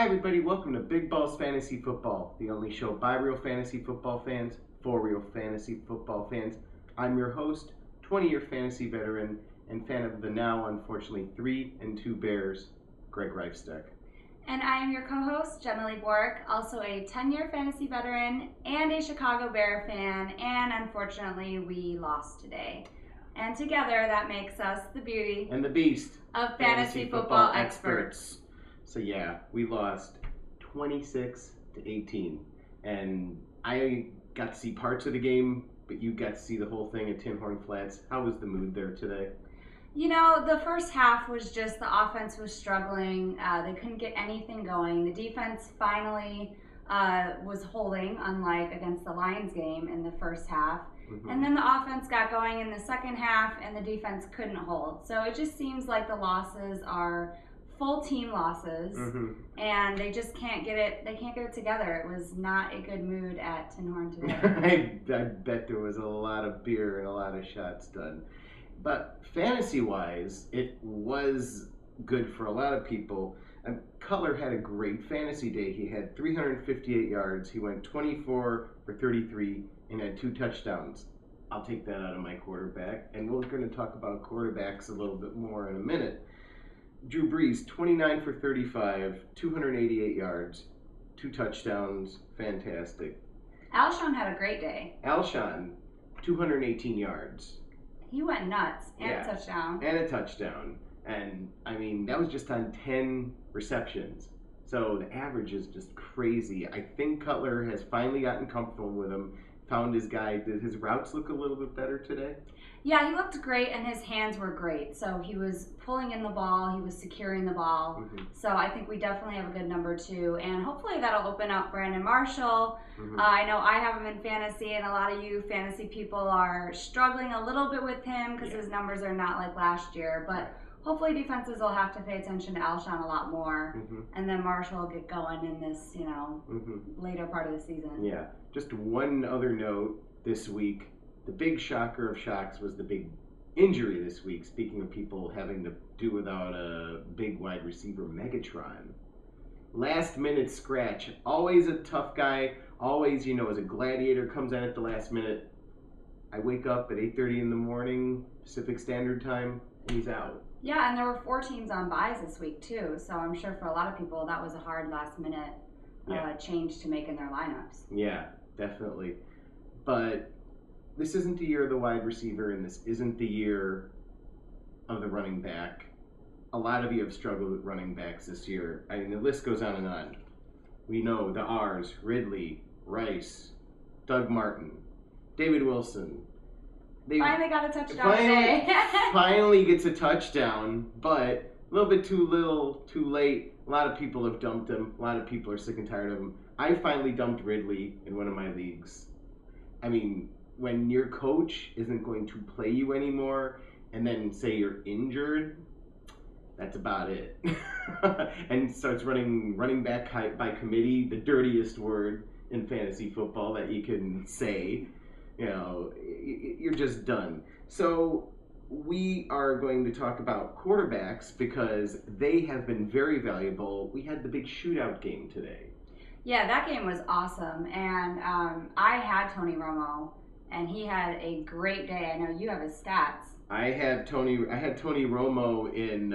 everybody, welcome to Big Balls Fantasy Football, the only show by real fantasy football fans, for real fantasy football fans. I'm your host, 20-year fantasy veteran, and fan of the now, unfortunately, 3-2 Bears, Greg Reifsteck. And I am your co-host, Jenilee Borek, also a 10-year fantasy veteran and a Chicago Bear fan, and unfortunately, we lost today. And together, that makes us the beauty and the beast of fantasy football experts. So yeah, we lost 26-18, and I got to see parts of the game, but you got to see the whole thing at Tin Horn Flats. How was the mood there today? You know, the first half was just the offense was struggling. They couldn't get anything going. The defense finally was holding, unlike against the Lions game in the first half. Mm-hmm. And then the offense got going in the second half, and the defense couldn't hold. So it just seems like the losses are full team losses, and they just can't get it. They can't get it together. It was not a good mood at Tin Horn today. I bet there was a lot of beer and a lot of shots done. But fantasy-wise, it was good for a lot of people. Cutler had a great fantasy day. He had 358 yards. He went 24 for 33 and had 2 touchdowns. I'll take that out of my quarterback. And we're going to talk about quarterbacks a little bit more in a minute. Drew Brees, 29 for 35, 288 yards, 2 touchdowns. Fantastic. ALSHON had a great day. ALSHON, 218 yards. He went nuts. And a touchdown. And a touchdown. And, I mean, that was just on 10 receptions. So the average is just crazy. I think Cutler has finally gotten comfortable with him, found his guy. Did his routes look a little bit better today? Yeah, he looked great, and his hands were great. So he was pulling in the ball. He was securing the ball. So I think we definitely have a good number 2. And hopefully that'll open up Brandon Marshall. I know I have him in fantasy, and a lot of you fantasy people are struggling a little bit with him because his numbers are not like last year. But hopefully defenses will have to pay attention to ALSHON a lot more, and then Marshall will get going in this, later part of the season. Yeah. Just one other note this week. The big shocker of shocks was the big injury this week. Speaking of people having to do without a big wide receiver, Megatron. Last minute scratch. Always a tough guy. Always, as a gladiator, comes in at the last minute. I wake up at 8:30 in the morning, Pacific Standard Time, and he's out. Yeah, and there were 4 teams on byes this week, too. So I'm sure for a lot of people, that was a hard last minute change to make in their lineups. Yeah, definitely. But this isn't the year of the wide receiver, and this isn't the year of the running back. A lot of you have struggled with running backs this year. I mean, the list goes on and on. We know the R's: Ridley, Rice, Doug Martin, David Wilson. They finally got a touchdown today. Finally gets a touchdown, but a little bit too little, too late. A lot of people have dumped him. A lot of people are sick and tired of him. I finally dumped Ridley in one of my leagues. I mean, when your coach isn't going to play you anymore and then say you're injured, that's about it. And starts running back by committee, the dirtiest word in fantasy football that you can say. You're just done. So we are going to talk about quarterbacks because they have been very valuable. We had the big shootout game today. Yeah, that game was awesome. And I had Tony Romo, and he had a great day. I know you have his stats. I had Tony Romo in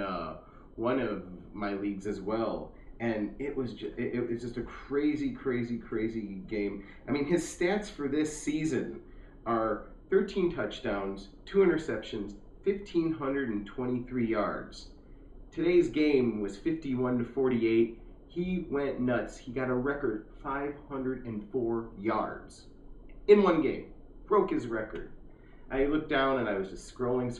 one of my leagues as well. And it was just a crazy, crazy, crazy game. I mean, his stats for this season are 13 touchdowns, 2 interceptions, 1,523 yards. Today's game was 51-48. He went nuts. He got a record 504 yards in one game. Broke his record. I looked down and I was just scrolling.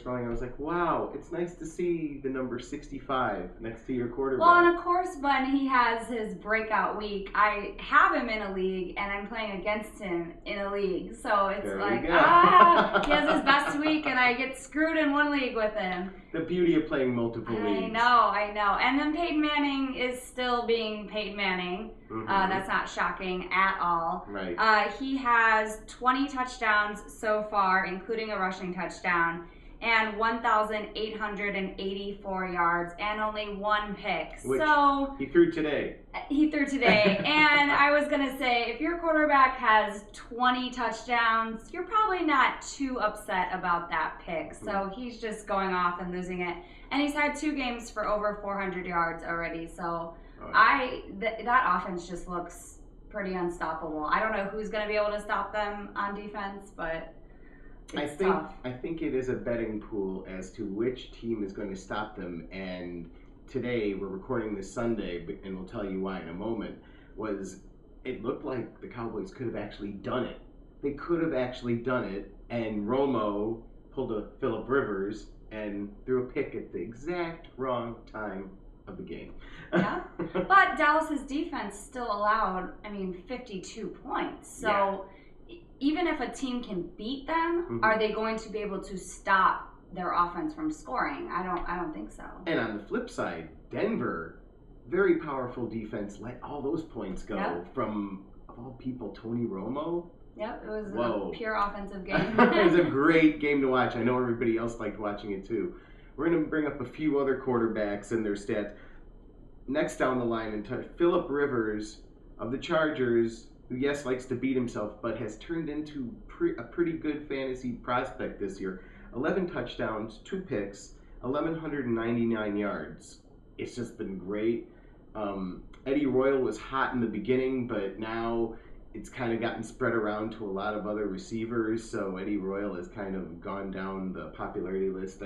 I was like, wow, it's nice to see the number 65 next to your quarterback. Well, and of course, when he has his breakout week, I have him in a league and I'm playing against him in a league. So it's he has his best week and I get screwed in one league with him. The beauty of playing multiple leagues. I know. And then Peyton Manning is still being Peyton Manning. That's not shocking at all. Right. He has 20 touchdowns so far, including a rushing touchdown. and 1,884 yards and only 1 pick. Which so he threw today. And I was going to say, if your quarterback has 20 touchdowns, you're probably not too upset about that pick. So he's just going off and losing it. And he's had 2 games for over 400 yards already. So that offense just looks pretty unstoppable. I don't know who's going to be able to stop them on defense, but it's tough. I think it is a betting pool as to which team is going to stop them. And today, we're recording this Sunday, and we'll tell you why in a moment, it looked like the Cowboys could have actually done it. They could have actually done it, and Romo pulled a Phillip Rivers and threw a pick at the exact wrong time of the game. Yeah, but Dallas's defense still allowed, 52 points. So even if a team can beat them, are they going to be able to stop their offense from scoring? I don't think so. And on the flip side, Denver, very powerful defense, let all those points go from, of all people, Tony Romo. Yep, it was a pure offensive game. It was a great game to watch. I know everybody else liked watching it too. We're going to bring up a few other quarterbacks and their stats. Next down the line, Phillip Rivers of the Chargers, who, yes, likes to beat himself, but has turned into a pretty good fantasy prospect this year. 11 touchdowns, 2 picks, 1,199 yards. It's just been great. Eddie Royal was hot in the beginning, but now it's kind of gotten spread around to a lot of other receivers, so Eddie Royal has kind of gone down the popularity list.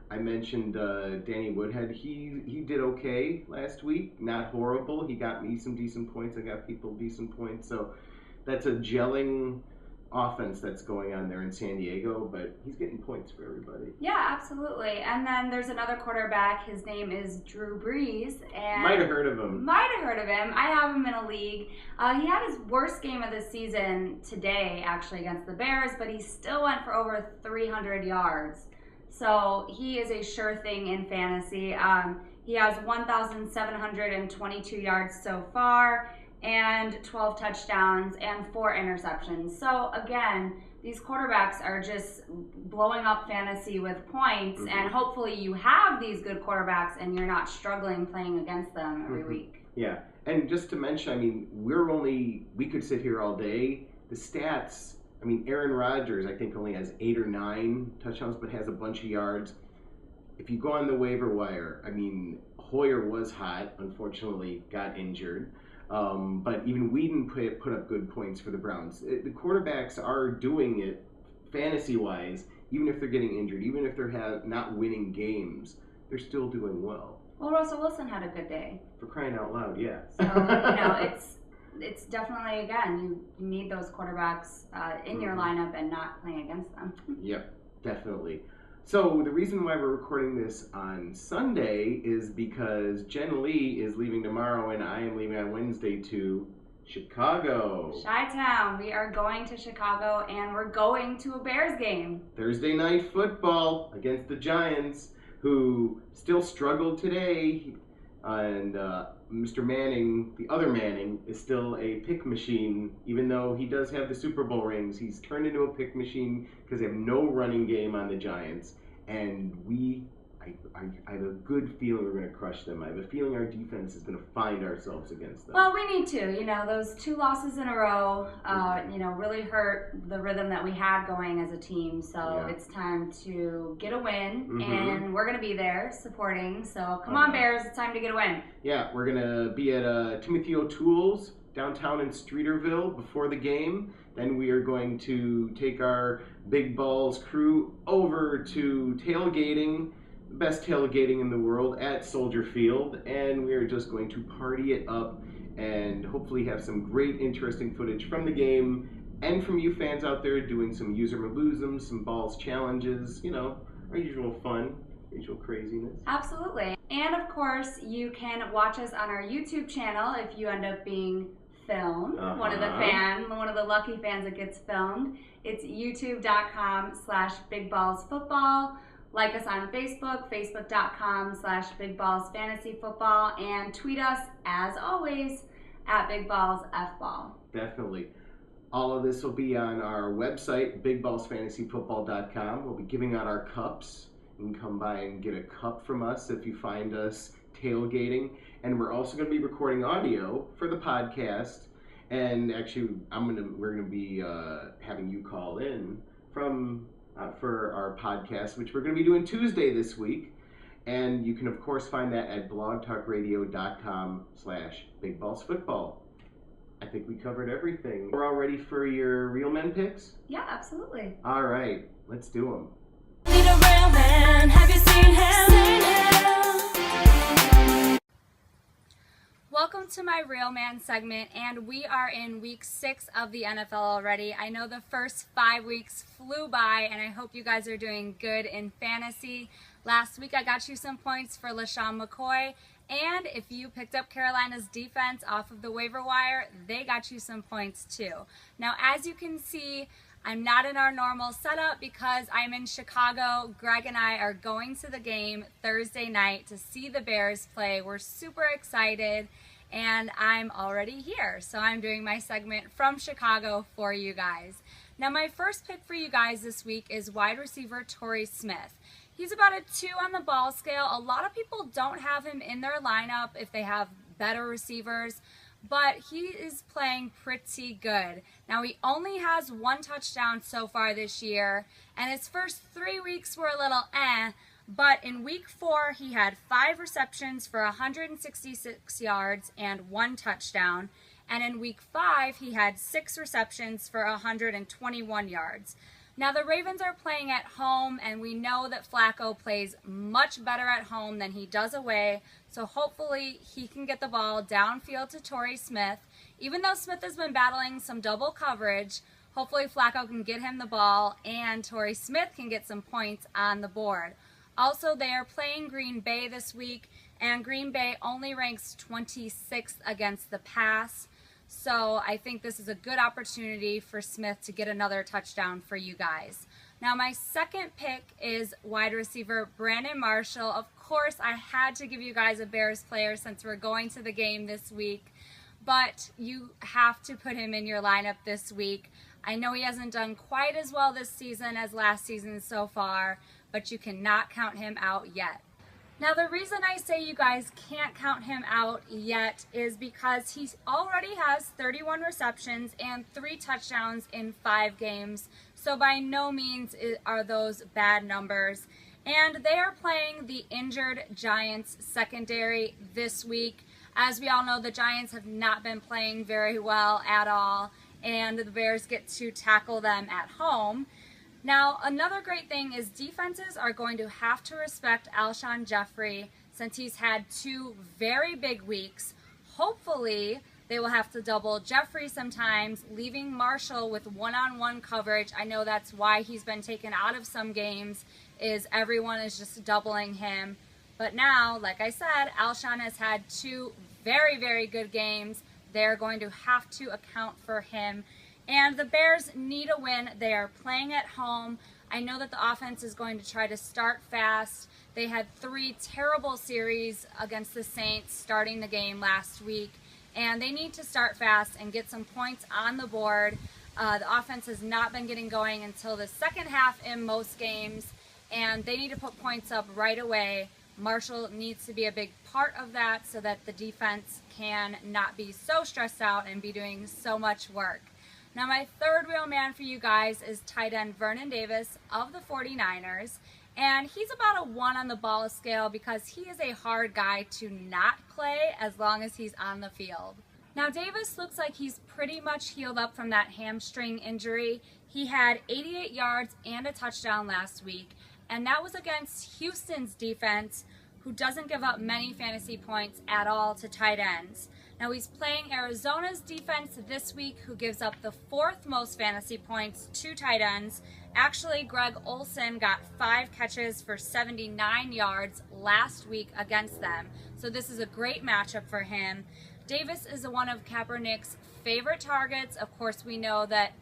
I mentioned Danny Woodhead. He did okay last week, not horrible. He got me some decent points. I got people decent points. So that's a gelling offense that's going on there in San Diego, but he's getting points for everybody. Yeah, absolutely. And then there's another quarterback. His name is Drew Brees. And Might have heard of him. I have him in a league. He had his worst game of the season today, actually, against the Bears, but he still went for over 300 yards. So he is a sure thing in fantasy. He has 1,722 yards so far and 12 touchdowns and 4 interceptions. So again, these quarterbacks are just blowing up fantasy with points, and hopefully you have these good quarterbacks and you're not struggling playing against them every week. Yeah, and just to mention, we could sit here all day. The stats, Aaron Rodgers, I think, only has 8 or 9 touchdowns, but has a bunch of yards. If you go on the waiver wire, Hoyer was hot, unfortunately got injured. But even Whedon put up good points for the Browns. The quarterbacks are doing it fantasy-wise, even if they're getting injured, even if they're not winning games, they're still doing well. Well, Russell Wilson had a good day. For crying out loud, yeah. So, it's definitely, again, you need those quarterbacks in your lineup and not playing against them. Yep, definitely. So the reason why we're recording this on Sunday is because Jenilee is leaving tomorrow and I am leaving on Wednesday to Chicago. Chi-Town. We are going to Chicago and we're going to a Bears game. Thursday night football against the Giants, who still struggled today. And Mr. Manning, the other Manning, is still a pick machine. Even though he does have the Super Bowl rings, he's turned into a pick machine because they have no running game on the Giants. And I have a good feeling we're going to crush them. I have a feeling our defense is going to find ourselves against them. Well, we need to. Those 2 losses in a row, really hurt the rhythm that we had going as a team. So it's time to get a win, and we're going to be there supporting. So come on, Bears, it's time to get a win. Yeah, we're going to be at Timothy O'Toole's downtown in Streeterville before the game. Then we are going to take our Big Balls crew over to tailgating, the best tailgating in the world, at Soldier Field, and we are just going to party it up and hopefully have some great, interesting footage from the game and from you fans out there doing some user maboozums, some balls challenges, our usual fun, usual craziness. Absolutely. And of course, you can watch us on our YouTube channel if you end up being filmed. One of the lucky fans that gets filmed. It's youtube.com/bigballsfootball. Like us on Facebook, facebook.com/bigballsfantasyfootball, and tweet us, as always, at bigballsfball. Definitely. All of this will be on our website, bigballsfantasyfootball.com. We'll be giving out our cups. You can come by and get a cup from us if you find us tailgating. And we're also going to be recording audio for the podcast. And actually, we're gonna be having you call in from for our podcast, which we're gonna be doing Tuesday this week. And you can of course find that at blogtalkradio.com/bigballsfootball. I think we covered everything. We're all ready for your real men picks? Yeah, absolutely. All right, let's do them. Need a real man. Have you seen him? Welcome to my Real Man segment, and we are in week 6 of the NFL already. I know the first 5 weeks flew by, and I hope you guys are doing good in fantasy. Last week I got you some points for LaShawn McCoy, and if you picked up Carolina's defense off of the waiver wire, they got you some points too. Now, as you can see, I'm not in our normal setup because I'm in Chicago. Greg and I are going to the game Thursday night to see the Bears play. We're super excited, and I'm already here. So I'm doing my segment from Chicago for you guys. Now, my first pick for you guys this week is wide receiver Torrey Smith. He's about a 2 on the ball scale. A lot of people don't have him in their lineup if they have better receivers, but he is playing pretty good. Now, he only has 1 touchdown so far this year, and his first 3 weeks were a little but in week 4, he had 5 receptions for 166 yards and 1 touchdown, and in week 5, he had 6 receptions for 121 yards. Now, the Ravens are playing at home, and we know that Flacco plays much better at home than he does away, so hopefully he can get the ball downfield to Torrey Smith. Even though Smith has been battling some double coverage, hopefully Flacco can get him the ball, and Torrey Smith can get some points on the board. Also, they are playing Green Bay this week, and Green Bay only ranks 26th against the pass. So I think this is a good opportunity for Smith to get another touchdown for you guys. Now, my second pick is wide receiver Brandon Marshall. Of course, I had to give you guys a Bears player since we're going to the game this week, but you have to put him in your lineup this week. I know he hasn't done quite as well this season as last season so far, but you cannot count him out yet. Now, the reason I say you guys can't count him out yet is because he already has 31 receptions and 3 touchdowns in 5 games. So by no means are those bad numbers. And they are playing the injured Giants secondary this week. As we all know, the Giants have not been playing very well at all, and the Bears get to tackle them at home. Now, another great thing is defenses are going to have to respect ALSHON Jeffrey since he's had 2 very big weeks. Hopefully, they will have to double Jeffrey sometimes, leaving Marshall with one-on-one coverage. I know that's why he's been taken out of some games, is everyone is just doubling him. But now, like I said, ALSHON has had 2 very, very good games. They're going to have to account for him. And the Bears need a win. They are playing at home. I know that the offense is going to try to start fast. They had 3 terrible series against the Saints starting the game last week, and they need to start fast and get some points on the board. The offense has not been getting going until the second half in most games, and they need to put points up right away. Marshall needs to be a big part of that so that the defense can not be so stressed out and be doing so much work. Now, my third real man for you guys is tight end Vernon Davis of the 49ers, and he's about a 1 on the ball scale because he is a hard guy to not play as long as he's on the field. Now, Davis looks like he's pretty much healed up from that hamstring injury. He had 88 yards and a touchdown last week, and that was against Houston's defense, who doesn't give up many fantasy points at all to tight ends. Now, he's playing Arizona's defense this week, who gives up the 4th most fantasy points to tight ends. Actually, Greg Olsen got 5 catches for 79 yards last week against them. So this is a great matchup for him. Davis is one of Kaepernick's favorite targets. Of course, we know that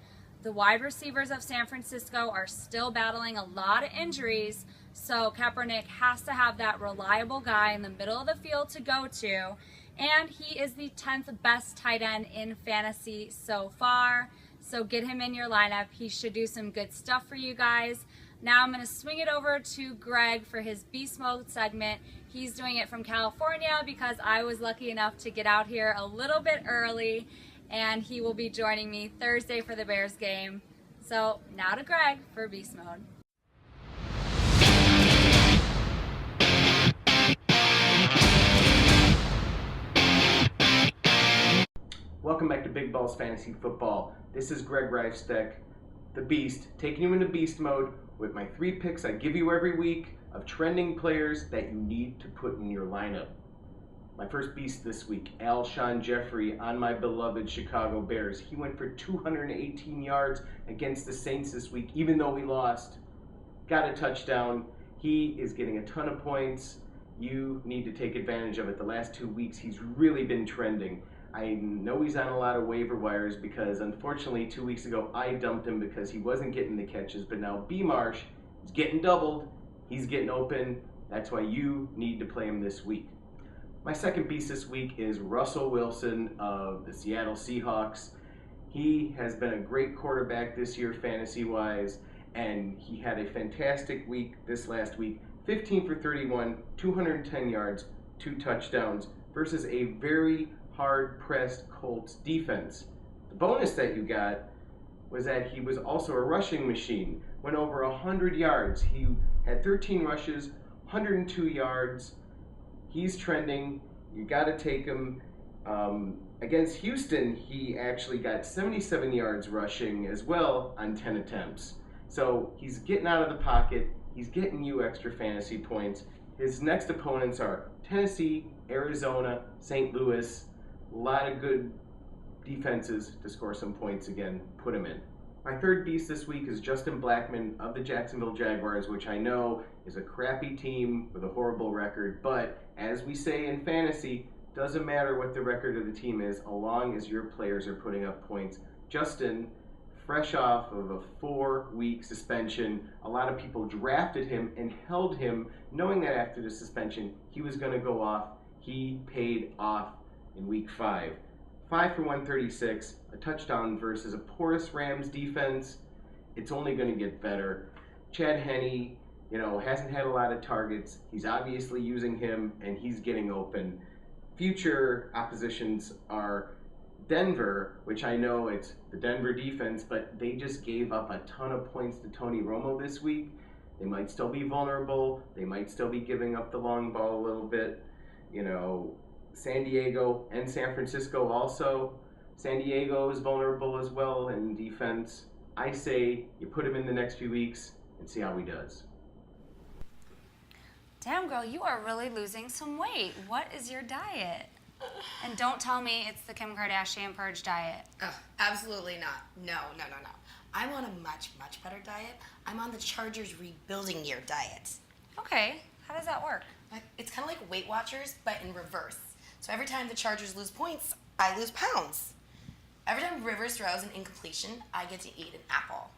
the wide receivers of San Francisco are still battling a lot of injuries, so Kaepernick has to have that reliable guy in the middle of the field to go to. And he is the 10th best tight end in fantasy so far. So get him in your lineup. He should do some good stuff for you guys. Now I'm going to swing it over to Greg for his Beast Mode segment. He's doing it from California because I was lucky enough to get out here a little bit early, and he will be joining me Thursday for the Bears game. So now to Greg for Beast Mode. Welcome back to Big Balls Fantasy Football. This is Greg Reifsteck, the Beast, taking you into Beast Mode with my 3 picks I give you every week of trending players that you need to put in your lineup. My first Beast this week, ALSHON Jeffrey on my beloved Chicago Bears. He went for 218 yards against the Saints this week, even though we lost. Got a touchdown. He is getting a ton of points. You need to take advantage of it. The last 2 weeks, he's really been trending. I know he's on a lot of waiver wires because, unfortunately, 2 weeks ago, I dumped him because he wasn't getting the catches. But now B. Marsh is getting doubled. He's getting open. That's why you need to play him this week. My second Beast this week is Russell Wilson of the Seattle Seahawks. He has been a great quarterback this year, fantasy-wise, and he had a fantastic week this last week. 15 for 31, 210 yards, 2 touchdowns, versus a very hard-pressed Colts defense. The bonus that you got was that he was also a rushing machine. Went over 100 yards. He had 13 rushes, 102 yards. He's trending. You got to take him. Against Houston, he actually got 77 yards rushing as well on 10 attempts. So he's getting out of the pocket. He's getting you extra fantasy points. His next opponents are Tennessee, Arizona, St. Louis. A lot of good defenses to score some points again. Put him in. My third Beast this week is Justin Blackmon of the Jacksonville Jaguars, which I know is a crappy team with a horrible record, but as we say in fantasy, doesn't matter what the record of the team is, as long as your players are putting up points. Justin, fresh off of a 4-week suspension, a lot of people drafted him and held him, knowing that after the suspension he was going to go off. He paid off in week 5. 5 for 136, a touchdown versus a porous Rams defense. It's only going to get better. Chad Henne, hasn't had a lot of targets. He's obviously using him, and he's getting open. Future oppositions are Denver, which I know it's the Denver defense, but they just gave up a ton of points to Tony Romo this week. They might still be vulnerable. They might still be giving up the long ball a little bit. San Diego and San Francisco also. San Diego is vulnerable as well in defense. I say you put him in the next few weeks and see how he does. Damn, girl, you are really losing some weight. What is your diet? And don't tell me it's the Kim Kardashian purge diet. Oh, absolutely not. No. I'm on a much, much better diet. I'm on the Chargers rebuilding year diet. Okay, how does that work? It's kind of like Weight Watchers, but in reverse. So every time the Chargers lose points, I lose pounds. Every time Rivers throws an incompletion, I get to eat an apple.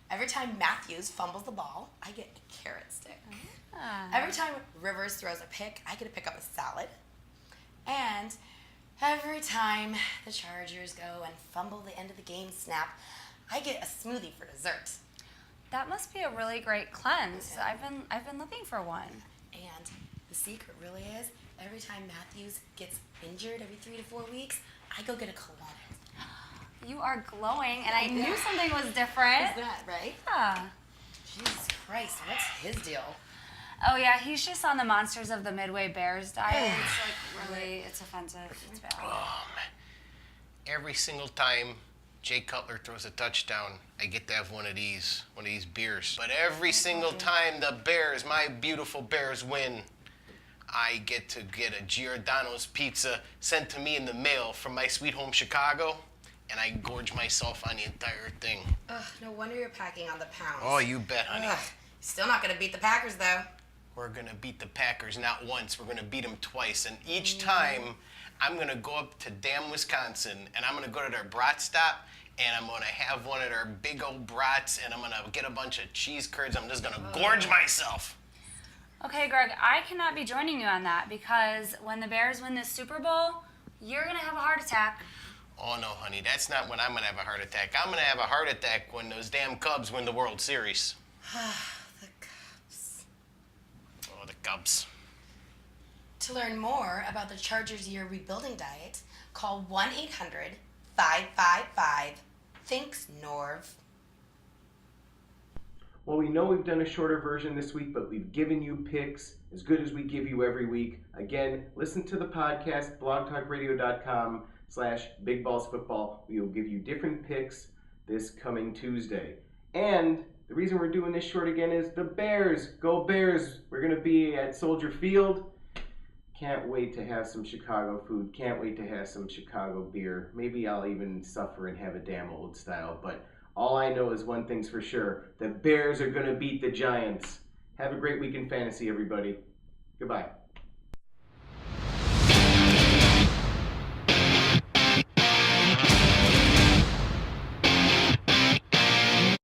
Every time Matthews fumbles the ball, I get a carrot stick. Every time Rivers throws a pick, I get to pick up a salad. And every time the Chargers go and fumble the end of the game snap, I get a smoothie for dessert. That must be a really great cleanse. Yeah. I've been looking for one. And the secret really is, every time Matthews gets injured every 3 to 4 weeks, I go get a cologne. You are glowing, and I knew something was different. Is that right? Yeah. Jesus Christ, what's his deal? Oh yeah, he's just on the Monsters of the Midway Bears diet. It's really, it's offensive. It's bad. Oh, man. Every single time Jay Cutler throws a touchdown, I get to have one of these beers. But every single time the Bears, my beautiful Bears, win, I get to get a Giordano's pizza sent to me in the mail from my sweet home Chicago, and I gorge myself on the entire thing. Ugh, no wonder you're packing on the pounds. Oh, you bet, honey. Ugh, still not gonna beat the Packers, though. We're gonna beat the Packers not once, we're gonna beat them twice, and each time I'm gonna go up to damn Wisconsin, and I'm gonna go to their brat stop, and I'm gonna have one of their big old brats, and I'm gonna get a bunch of cheese curds. I'm just gonna gorge myself. Okay, Greg, I cannot be joining you on that because when the Bears win this Super Bowl, you're gonna have a heart attack. Oh no, honey, that's not when I'm gonna have a heart attack. I'm gonna have a heart attack when those damn Cubs win the World Series. The Cubs. Oh, the Cubs. To learn more about the Chargers' year rebuilding diet, call 1-800-555-THINKS-NORV. Well, we know we've done a shorter version this week, but we've given you picks as good as we give you every week. Again, listen to the podcast, blogtalkradio.com/BigBallsFootball. We will give you different picks this coming Tuesday. And the reason we're doing this short again is the Bears. Go Bears! We're going to be at Soldier Field. Can't wait to have some Chicago food. Can't wait to have some Chicago beer. Maybe I'll even suffer and have a damn old style. But all I know is one thing's for sure. The Bears are going to beat the Giants. Have a great week in fantasy, everybody. Goodbye.